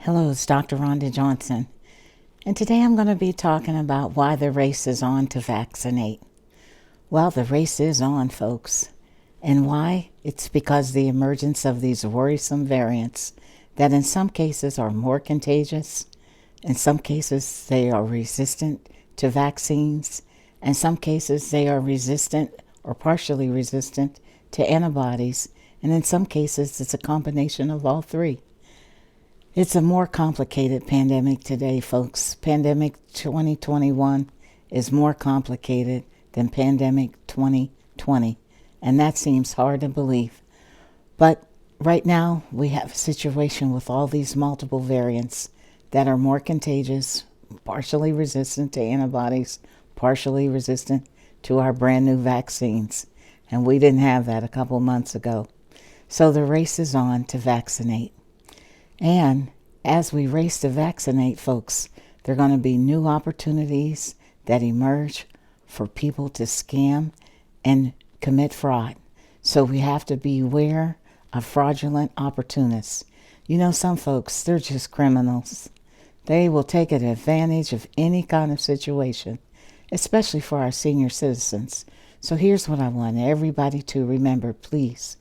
Hello, it's Dr. Rhonda Johnson, and today I'm going to be talking about why the race is on to vaccinate. Well, the race is on, folks. And why? It's because the emergence of these worrisome variants that in some cases are more contagious, in some cases they are resistant to vaccines, in some cases they are resistant or partially resistant to antibodies, and in some cases it's a combination of all three. It's a more complicated pandemic today, folks. Pandemic 2021 is more complicated than pandemic 2020, and that seems hard to believe. But right now, we have a situation with all these multiple variants that are more contagious, partially resistant to antibodies, partially resistant to our brand new vaccines. And we didn't have that a couple months ago. So the race is on to vaccinate. And as we race to vaccinate, folks, there are going to be new opportunities that emerge for people to scam and commit fraud. So we have to beware of fraudulent opportunists. You know, some folks, they're just criminals. They will take advantage of any kind of situation, especially for our senior citizens. So here's what I want everybody to remember, please.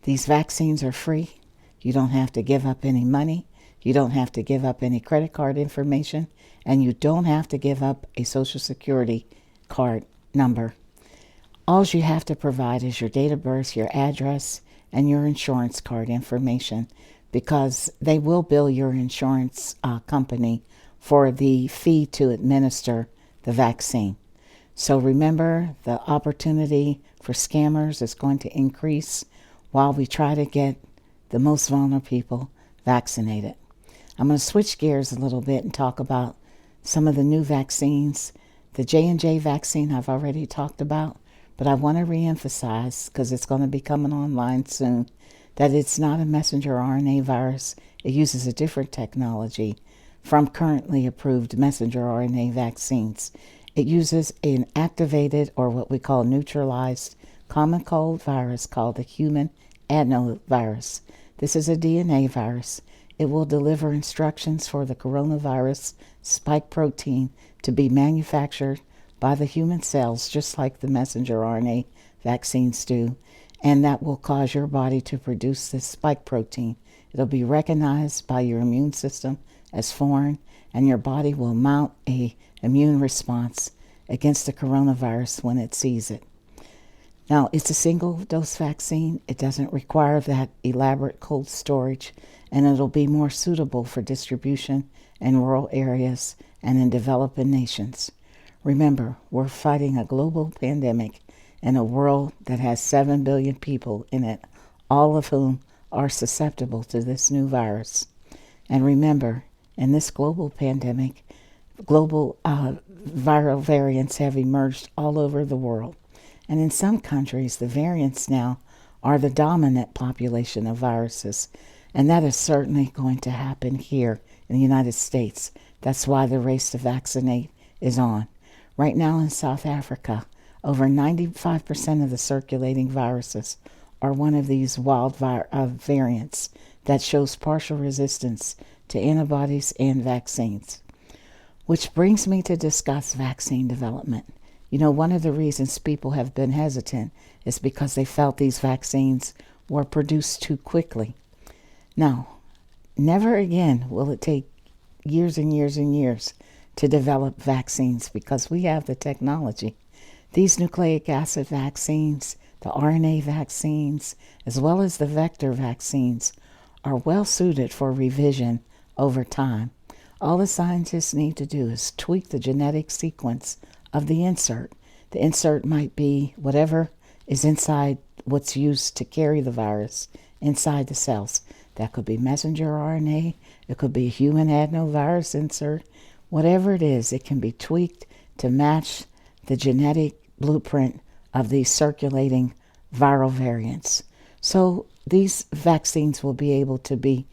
These vaccines are free. You don't have to give up any money. You don't have to give up any credit card information. And you don't have to give up a Social Security card number. All you have to provide is your date of birth, your address, and your insurance card information, because they will bill your insurance company for the fee to administer the vaccine. So remember, the opportunity for scammers is going to increase while we try to get the most vulnerable people vaccinated. I'm going to switch gears a little bit and talk about some of the new vaccines. The J&J vaccine I've already talked about, but I want to reemphasize, because it's going to be coming online soon, that it's not a messenger RNA virus. It uses a different technology from currently approved messenger RNA vaccines. It uses an activated, or what we call neutralized, common cold virus called the human adenovirus. This is a DNA virus. It will deliver instructions for the coronavirus spike protein to be manufactured by the human cells, just like the messenger RNA vaccines do, and that will cause your body to produce this spike protein. It'll be recognized by your immune system as foreign, and your body will mount an immune response against the coronavirus when it sees it. Now, it's a single-dose vaccine. It doesn't require that elaborate cold storage, and it'll be more suitable for distribution in rural areas and in developing nations. Remember, we're fighting a global pandemic in a world that has 7 billion people in it, all of whom are susceptible to this new virus. And remember, in this global pandemic, global viral variants have emerged all over the world. And in some countries, the variants now are the dominant population of viruses. And that is certainly going to happen here in the United States. That's why the race to vaccinate is on. Right now in South Africa, over 95% of the circulating viruses are one of these wild variants that shows partial resistance to antibodies and vaccines. Which brings me to discuss vaccine development. You know, one of the reasons people have been hesitant is because they felt these vaccines were produced too quickly. Now, never again will it take years and years and years to develop vaccines, because we have the technology. These nucleic acid vaccines, the RNA vaccines, as well as the vector vaccines, are well suited for revision over time. All the scientists need to do is tweak the genetic sequence of the insert. The insert might be whatever is inside what's used to carry the virus inside the cells. That could be messenger RNA, it could be a human adenovirus insert. Whatever it is, it can be tweaked to match the genetic blueprint of these circulating viral variants. So these vaccines will be able to be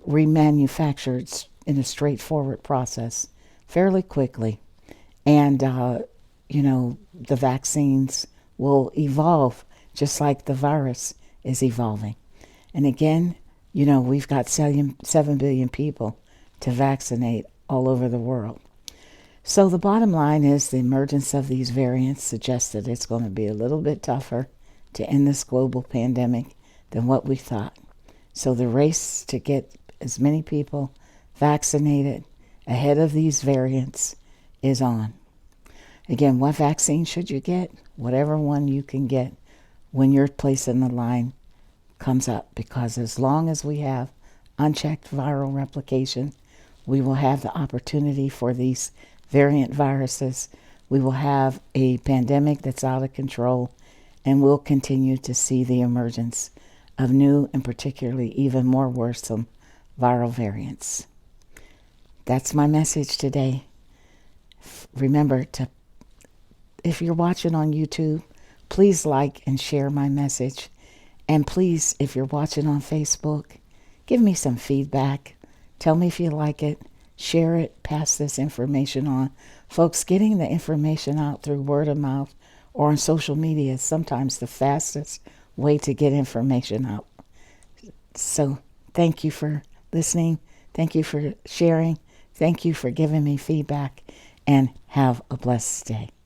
remanufactured in a straightforward process fairly quickly. And, the vaccines will evolve just like the virus is evolving. And again, we've got 7 billion people to vaccinate all over the world. So the bottom line is the emergence of these variants suggests that it's going to be a little bit tougher to end this global pandemic than what we thought. So the race to get as many people vaccinated ahead of these variants is on. Again, what vaccine should you get? Whatever one you can get when your place in the line comes up, because as long as we have unchecked viral replication, we will have the opportunity for these variant viruses. We will have a pandemic that's out of control, and we'll continue to see the emergence of new and particularly even more worrisome viral variants. That's my message today. Remember to, if you're watching on YouTube, please like and share my message. And please, if you're watching on Facebook, give me some feedback. Tell me if you like it. Share it. Pass this information on. Folks, getting the information out through word of mouth or on social media is sometimes the fastest way to get information out. So thank you for listening. Thank you for sharing. Thank you for giving me feedback. And have a blessed day.